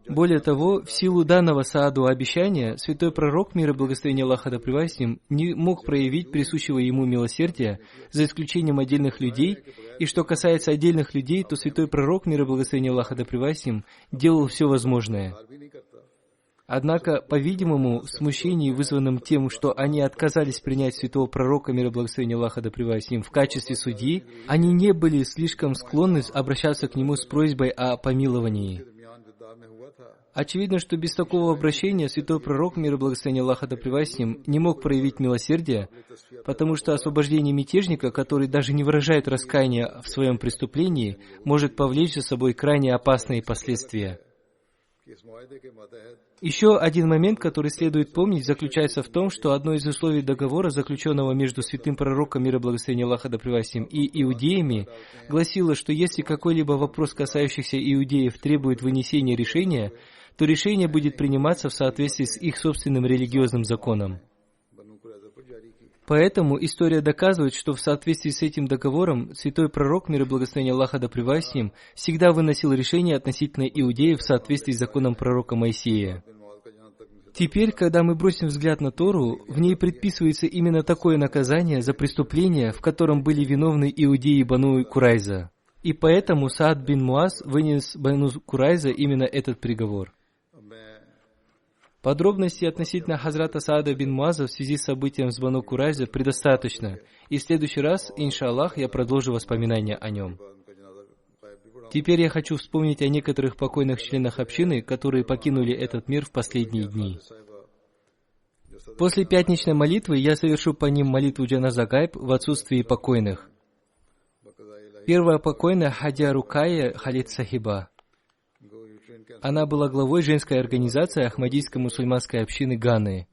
Speaker 2: Более того, в силу данного Сааду обещания, святой пророк, мир и благословение Аллаха да пребывает с ним, не мог проявить присущего ему милосердия, за исключением отдельных людей, и что касается отдельных людей, то святой пророк, мир и благословение Аллаха да пребывает с ним, делал все возможное. Однако, по-видимому, в смущении, вызванном тем, что они отказались принять святого пророка, мир и благословение Аллаха да пребывает с ним, в качестве судьи, они не были слишком склонны обращаться к нему с просьбой о помиловании. Очевидно, что без такого обращения святой пророк, мир и благословение Аллаха да пребывает с ним, не мог проявить милосердие, потому что освобождение мятежника, который даже не выражает раскаяния в своем преступлении, может повлечь за собой крайне опасные последствия. Еще один момент, который следует помнить, заключается в том, что одно из условий договора, заключенного между святым пророком, мир и благословение Аллаха да пребывает с ним, и иудеями, гласило, что если какой-либо вопрос, касающийся иудеев, требует вынесения решения, то решение будет приниматься в соответствии с их собственным религиозным законом. Поэтому история доказывает, что в соответствии с этим договором святой пророк, мир и благословение Аллаха да пребывает с ним, всегда выносил решение относительно иудеев в соответствии с законом пророка Моисея. Теперь, когда мы бросим взгляд на Тору, в ней предписывается именно такое наказание за преступление, в котором были виновны иудеи Бану Курайза. И поэтому Саад бин Муаз вынес Бану Курайза именно этот приговор. Подробностей относительно Хазрата Саада бин Муаза в связи с событием с Бану Курайза предостаточно, и в следующий раз, иншаллах, я продолжу воспоминания о нем. Теперь я хочу вспомнить о некоторых покойных членах общины, которые покинули этот мир в последние дни. После пятничной молитвы я совершу по ним молитву Джаназа Гайб в отсутствии покойных. Первая покойная Хадя Рукая Халид Сахиба. Она была главой женской организации Ахмадийской мусульманской общины Ганы.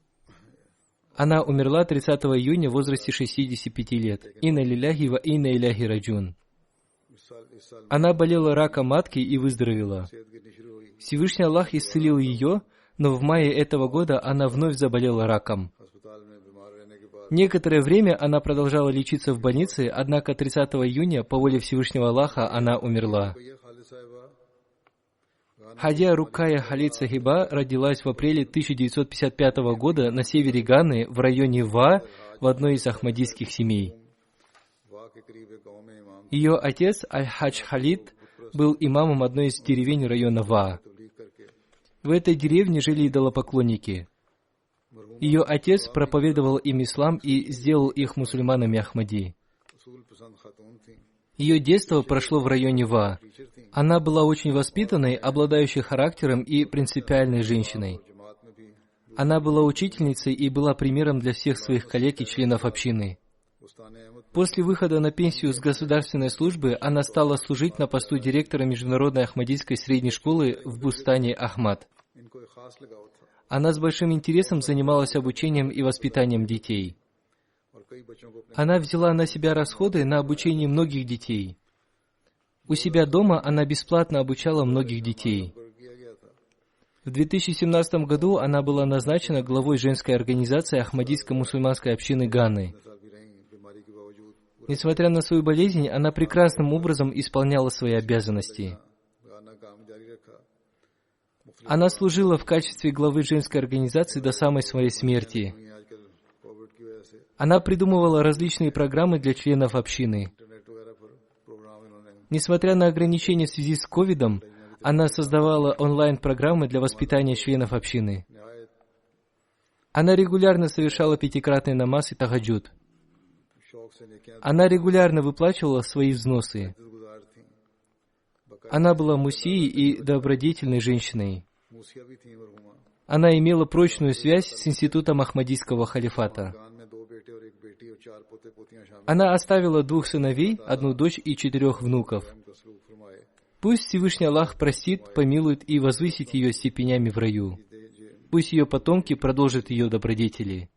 Speaker 2: Она умерла 30 июня в возрасте 65 лет. Инна лиляхи ва инна иляхи раджун. Она болела раком матки и выздоровела. Всевышний Аллах исцелил ее, но в мае этого года она вновь заболела раком. Некоторое время она продолжала лечиться в больнице, однако 30 июня, по воле Всевышнего Аллаха, она умерла. Хадя Рукая Халид Сахиба родилась в апреле 1955 года на севере Ганы, в районе Ва, в одной из ахмадийских семей. Ее отец Аль-Хадж Халид был имамом одной из деревень района Ва. В этой деревне жили идолопоклонники. Ее отец проповедовал им ислам и сделал их мусульманами Ахмади. Ее детство прошло в районе Ва. Она была очень воспитанной, обладающей характером и принципиальной женщиной. Она была учительницей и была примером для всех своих коллег и членов общины. После выхода на пенсию с государственной службы она стала служить на посту директора Международной Ахмадийской средней школы в Бустане Ахмад. Она с большим интересом занималась обучением и воспитанием детей. Она взяла на себя расходы на обучение многих детей. У себя дома она бесплатно обучала многих детей. В 2017 году она была назначена главой женской организации Ахмадийской мусульманской общины Ганы. Несмотря на свою болезнь, она прекрасным образом исполняла свои обязанности. Она служила в качестве главы женской организации до самой своей смерти. Она придумывала различные программы для членов общины. Несмотря на ограничения в связи с ковидом, она создавала онлайн-программы для воспитания членов общины. Она регулярно совершала пятикратный намаз и тахаджуд. Она регулярно выплачивала свои взносы. Она была мусией и добродетельной женщиной. Она имела прочную связь с институтом Ахмадийского халифата. Она оставила 2 сыновей, 1 дочь и 4 внуков. Пусть Всевышний Аллах простит, помилует и возвысит ее степенями в раю. Пусть ее потомки продолжат ее добродетели.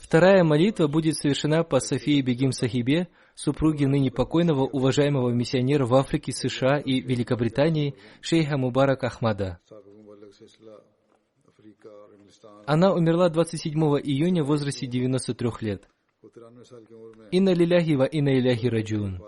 Speaker 2: Вторая молитва будет совершена по Софии Бегим Сахибе, супруге ныне покойного уважаемого миссионера в Африке, США и Великобритании шейха Мубарак Ахмада. Она умерла 27 июня в возрасте 93 лет. Инна лиляхи ва инна иляхи раджиун.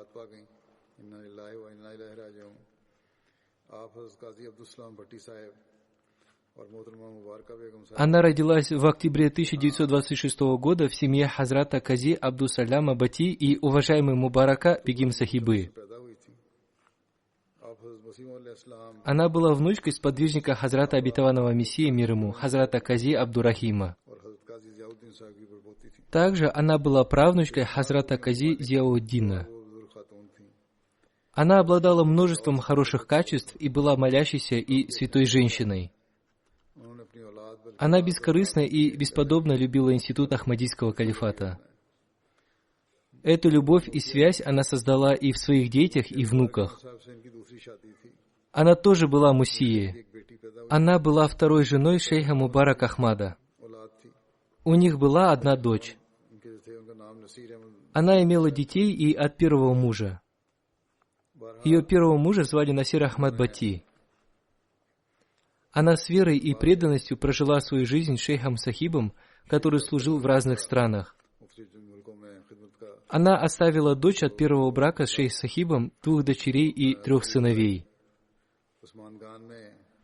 Speaker 2: Она родилась в октябре 1926 года в семье Хазрата Кази Абдус-Саляма Бати и уважаемой Мубарака Бегим Сахибы. Она была внучкой сподвижника Хазрата Обетованного Мессии мир ему, Хазрата Кази Абдурахима. Также она была правнучкой Хазрата Кази Зияуддина. Она обладала множеством хороших качеств и была молящейся и святой женщиной. Она бескорыстно и бесподобно любила институт Ахмадийского калифата. Эту любовь и связь она создала и в своих детях, и внуках. Она тоже была муссией. Она была второй женой шейха Мубарак Ахмада. У них была одна дочь. Она имела детей и от первого мужа. Ее первого мужа звали Насир Ахмад Бати. Она с верой и преданностью прожила свою жизнь шейхом Сахибом, который служил в разных странах. Она оставила дочь от первого брака с шейх Сахибом, 2 дочерей и 3 сыновей.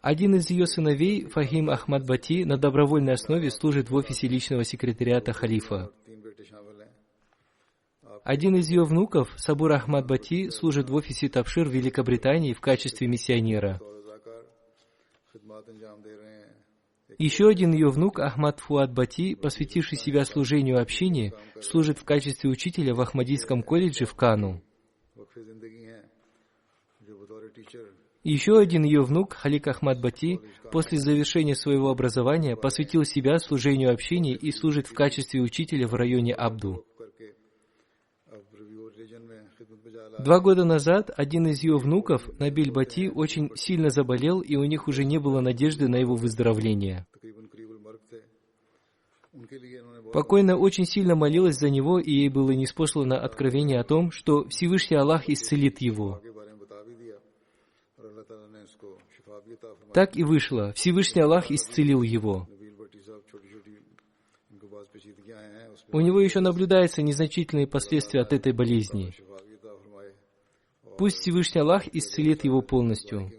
Speaker 2: Один из ее сыновей, Фахим Ахмад Бати, на добровольной основе служит в офисе личного секретариата халифа. Один из ее внуков, Сабур Ахмад Бати, служит в офисе Табшир в Великобритании в качестве миссионера. Еще один ее внук, Ахмад Фуад Бати, посвятивший себя служению общине, служит в качестве учителя в Ахмадийском колледже в Кану. Еще один ее внук, Халик Ахмад Бати, после завершения своего образования посвятил себя служению общине и служит в качестве учителя в районе Абду. 2 года назад один из ее внуков, Набиль Бати, очень сильно заболел, и у них уже не было надежды на его выздоровление. Покойная очень сильно молилась за него, и ей было ниспослано откровение о том, что Всевышний Аллах исцелит его. Так и вышло. Всевышний Аллах исцелил его. У него еще наблюдаются незначительные последствия от этой болезни. Пусть Всевышний Аллах исцелит его полностью.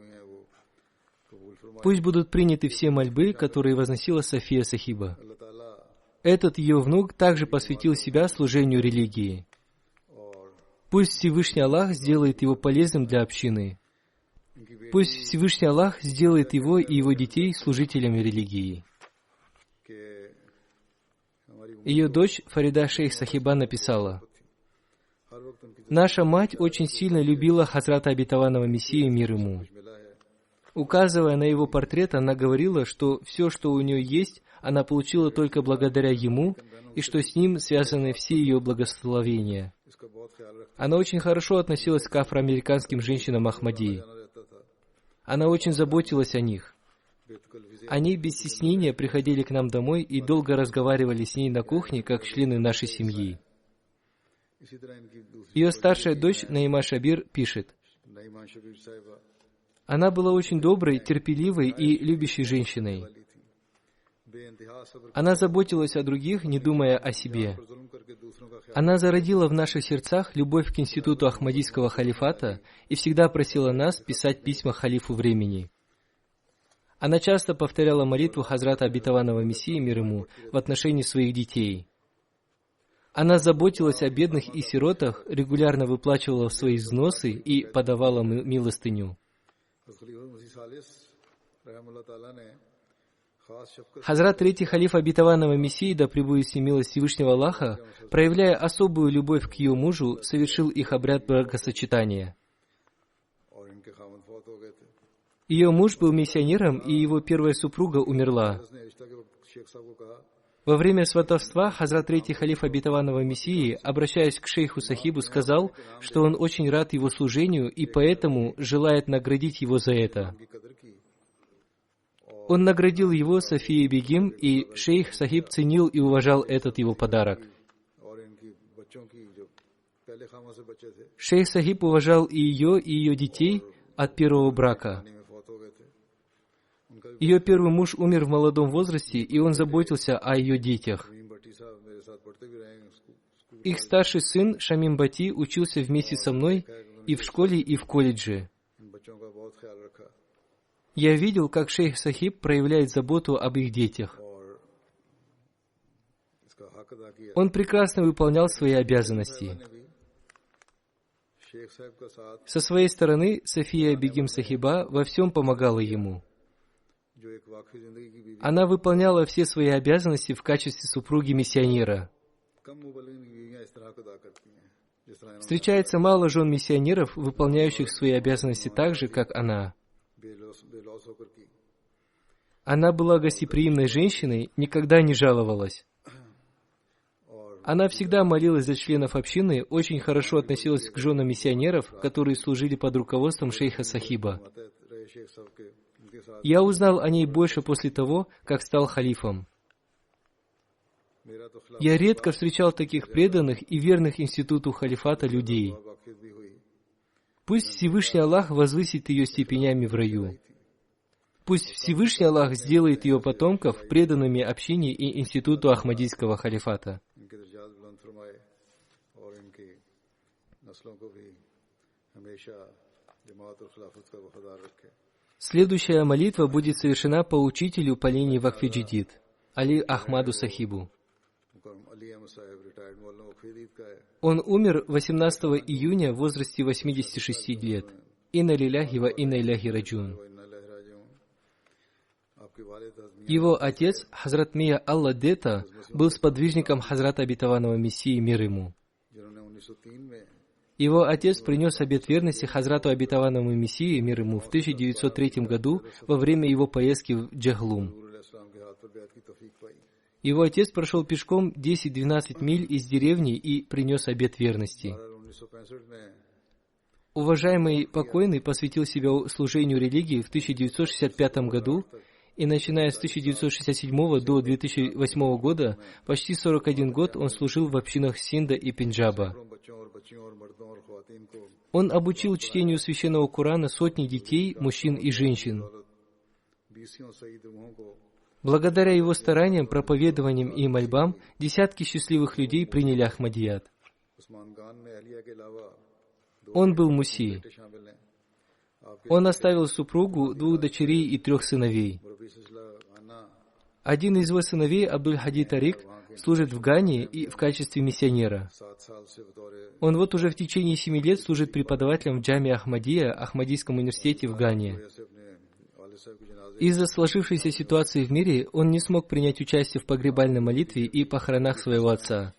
Speaker 2: Пусть будут приняты все мольбы, которые возносила София Сахиба. Этот ее внук также посвятил себя служению религии. Пусть Всевышний Аллах сделает его полезным для общины. Пусть Всевышний Аллах сделает его и его детей служителями религии. Ее дочь Фарида Шейх Сахиба написала: «Наша мать очень сильно любила Хазрата Обетованного Мессии мир ему. Указывая на его портрет, она говорила, что все, что у нее есть, она получила только благодаря ему, и что с ним связаны все ее благословения. Она очень хорошо относилась к афроамериканским женщинам Ахмадии. Она очень заботилась о них. Они без стеснения приходили к нам домой и долго разговаривали с ней на кухне, как члены нашей семьи». Ее старшая дочь Наима Шабир пишет: «Она была очень доброй, терпеливой и любящей женщиной. Она заботилась о других, не думая о себе. Она зародила в наших сердцах любовь к институту Ахмадийского халифата и всегда просила нас писать письма халифу времени. Она часто повторяла молитву Хазрата Обетованного Мессии мир ему в отношении своих детей. Она заботилась о бедных и сиротах, регулярно выплачивала свои взносы и подавала милостыню. Хазрат Третий халиф Обетованного Мессии, да пребудет с ним милость Всевышнего Аллаха, проявляя особую любовь к ее мужу, совершил их обряд бракосочетания. Ее муж был миссионером, и его первая супруга умерла. Во время сватовства Хазрат Третий халиф Обетованного Мессии, обращаясь к шейху Сахибу, сказал, что он очень рад его служению и поэтому желает наградить его за это. Он наградил его Софией Бегим, и шейх Сахиб ценил и уважал этот его подарок. Шейх Сахиб уважал и ее детей от первого брака. Ее первый муж умер в молодом возрасте, и он заботился о ее детях. Их старший сын Шамим Бати учился вместе со мной и в школе, и в колледже. Я видел, как шейх Сахиб проявляет заботу об их детях. Он прекрасно выполнял свои обязанности. Со своей стороны, София Бегим Сахиба во всем помогала ему. Она выполняла все свои обязанности в качестве супруги-миссионера. Встречается мало жен миссионеров, выполняющих свои обязанности так же, как она. Она была гостеприимной женщиной, никогда не жаловалась. Она всегда молилась за членов общины, очень хорошо относилась к женам миссионеров, которые служили под руководством шейха Сахиба. Я узнал о ней больше после того, как стал халифом. Я редко встречал таких преданных и верных институту халифата людей. Пусть Всевышний Аллах возвысит ее степенями в раю. Пусть Всевышний Аллах сделает ее потомков преданными общине и институту Ахмадийского халифата. Следующая молитва будет совершена по учителю по линии Вакфи Джадид, Али Ахмаду Сахибу. Он умер 18 июня в возрасте 86 лет. Инна лиляхи ва инна иляхи раджун. Его отец, Хазрат Мия Алла Дета, был сподвижником Хазрата Обетованного Мессии, мир ему. Его отец принес обет верности Хазрату Обетованному Мессии, мир ему, в 1903 году во время его поездки в Джахлум. Его отец прошел пешком 10-12 миль из деревни и принес обет верности. Уважаемый покойный посвятил себя служению религии в 1965 году, и начиная с 1967 до 2008 года, почти 41 год он служил в общинах Синда и Пенджаба. Он обучил чтению священного Корана сотни детей, мужчин и женщин. Благодаря его стараниям, проповедованиям и мольбам, десятки счастливых людей приняли Ахмадият. Он был муси. Он оставил супругу, 2 дочерей и 3 сыновей. Один из его сыновей, Абдуль-Хади Тарик, служит в Гане и в качестве миссионера. Он вот уже в течение 7 лет служит преподавателем в Джаме Ахмадия, Ахмадийском университете в Гане. Из-за сложившейся ситуации в мире он не смог принять участие в погребальной молитве и похоронах своего отца.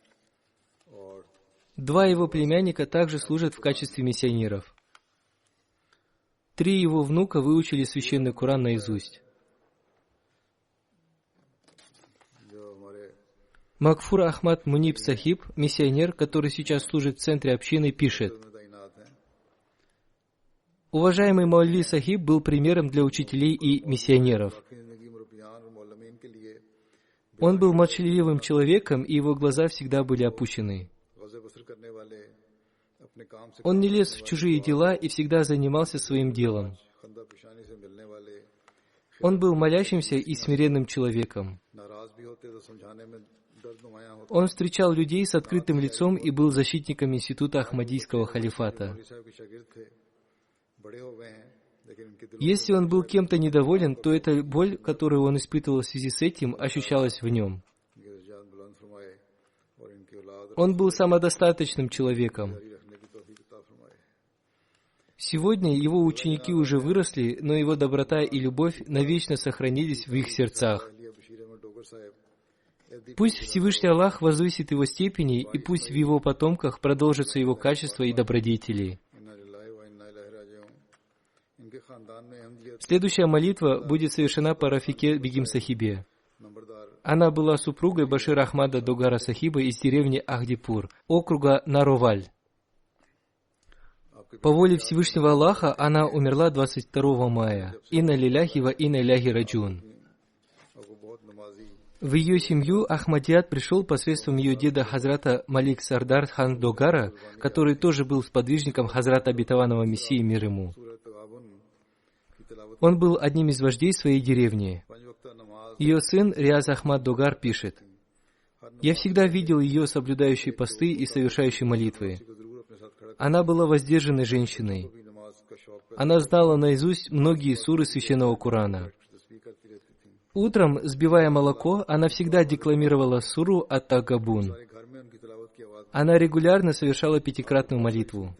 Speaker 2: 2 его племянника также служат в качестве миссионеров. 3 его внука выучили священный Коран наизусть. Макфур Ахмад Муниб Сахиб, миссионер, который сейчас служит в центре общины, пишет: уважаемый Маулви Сахиб был примером для учителей и миссионеров. Он был молчаливым человеком, и его глаза всегда были опущены. Он не лез в чужие дела и всегда занимался своим делом. Он был молящимся и смиренным человеком. Он встречал людей с открытым лицом и был защитником института Ахмадийского халифата. Если он был кем-то недоволен, то эта боль, которую он испытывал в связи с этим, ощущалась в нем. Он был самодостаточным человеком. Сегодня его ученики уже выросли, но его доброта и любовь навечно сохранились в их сердцах. Пусть Всевышний Аллах возвысит его степени, и пусть в его потомках продолжатся его качества и добродетели. Следующая молитва будет совершена по Рафике Бегим Сахибе. Она была супругой Башира Ахмада Догара Сахиба из деревни Ахдипур, округа Нароваль. По воле Всевышнего Аллаха она умерла 22 мая. Инна лиляхи ва инна иляхи раджун. В ее семью Ахмадият пришел посредством ее деда Хазрата Малик Сардар хан Догара, который тоже был сподвижником Хазрата Обетованного Мессии, мир ему. Он был одним из вождей своей деревни. Ее сын Риаз Ахмад Догар пишет: «Я всегда видел ее соблюдающей посты и совершающей молитвы. Она была воздержанной женщиной. Она знала наизусть многие суры Священного Корана. Утром, сбивая молоко, она всегда декламировала суру Ат-Тагабун. Она регулярно совершала пятикратную молитву.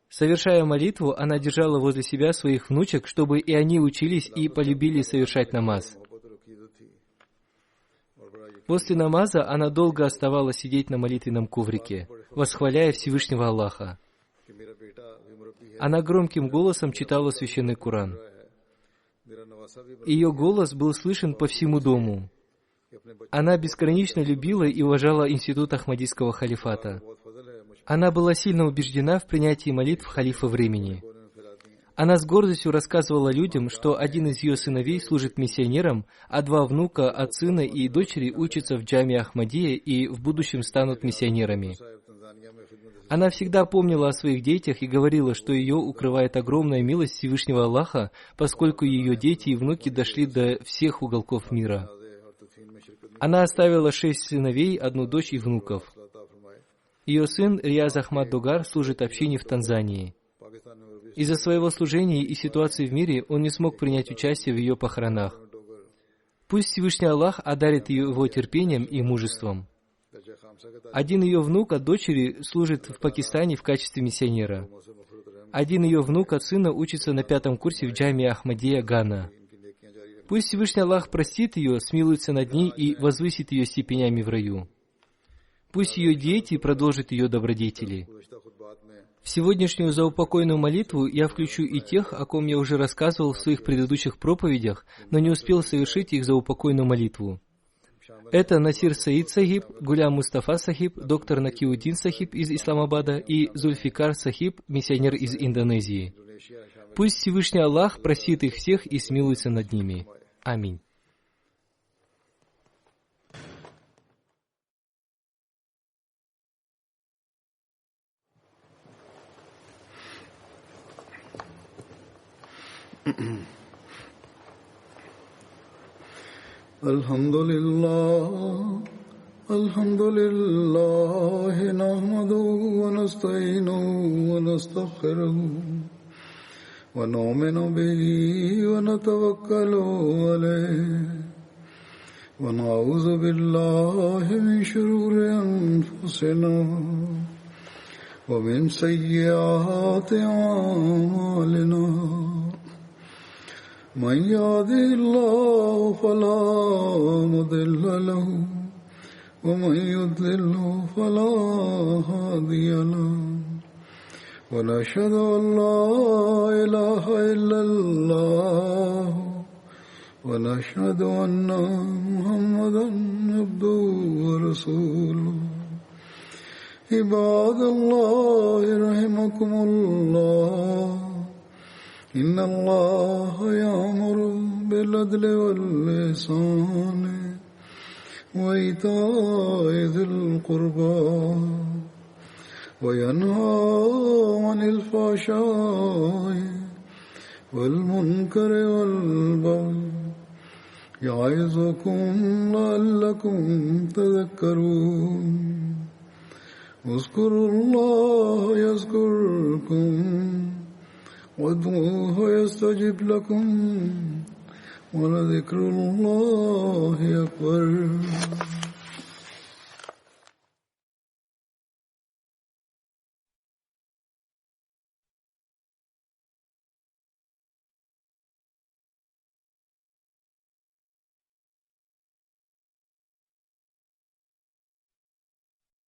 Speaker 2: Совершая молитву, она держала возле себя своих внучек, чтобы и они учились и полюбили совершать намаз. После намаза она долго оставалась сидеть на молитвенном коврике, восхваляя Всевышнего Аллаха. Она громким голосом читала Священный Коран. Ее голос был слышен по всему дому. Она бесконечно любила и уважала институт Ахмадийского халифата. Она была сильно убеждена в принятии молитв халифа времени. Она с гордостью рассказывала людям, что один из ее сыновей служит миссионером, а два внука от сына и дочери учатся в джаме Ахмадия и в будущем станут миссионерами. Она всегда помнила о своих детях и говорила, что ее укрывает огромная милость Всевышнего Аллаха, поскольку ее дети и внуки дошли до всех уголков мира. Она оставила 6 сыновей, 1 дочь и внуков. Ее сын Риаз Ахмад Догар служит общине в Танзании. Из-за своего служения и ситуации в мире он не смог принять участие в ее похоронах. Пусть Всевышний Аллах одарит его терпением и мужеством. Один ее внук от дочери служит в Пакистане в качестве миссионера. Один ее внук от сына учится на 5-м курсе в джаме Ахмадия, Гана. Пусть Всевышний Аллах простит ее, смилуется над ней и возвысит ее степенями в раю. Пусть ее дети продолжат ее добродетели. В сегодняшнюю заупокойную молитву я включу и тех, о ком я уже рассказывал в своих предыдущих проповедях, но не успел совершить их заупокойную молитву. Это Насир Саид Сахиб, Гулям Мустафа Сахиб, доктор Накиуддин Сахиб из Исламабада и Зульфикар Сахиб, миссионер из Индонезии. Пусть Всевышний Аллах простит их всех и смилуется над ними. Аминь.
Speaker 1: Alhamdulillah, nahmaduhu wa nasta'inuhu wa nastaghfiruhu wa nu'minu bihi wa natawakkalu alayhi wa na'udhu billahi min shururi anfusina wa min sayyiati a'malina. من يهده الله فلا مضل له ومن يضلل فلا هادي له ونشهد أن لا إله إلا الله ونشهد أن محمدا عبده ورسوله عباد الله رحمكم الله إن الله يأمر بالعدل والإحسان وإيتاء ذي القربى وينهى عن الفحشاء والمنكر والبغي يعظكم لعلكم تذكرون اذكروا الله يذكركم وادعوه يستجب لكم ولذكر الله أكبر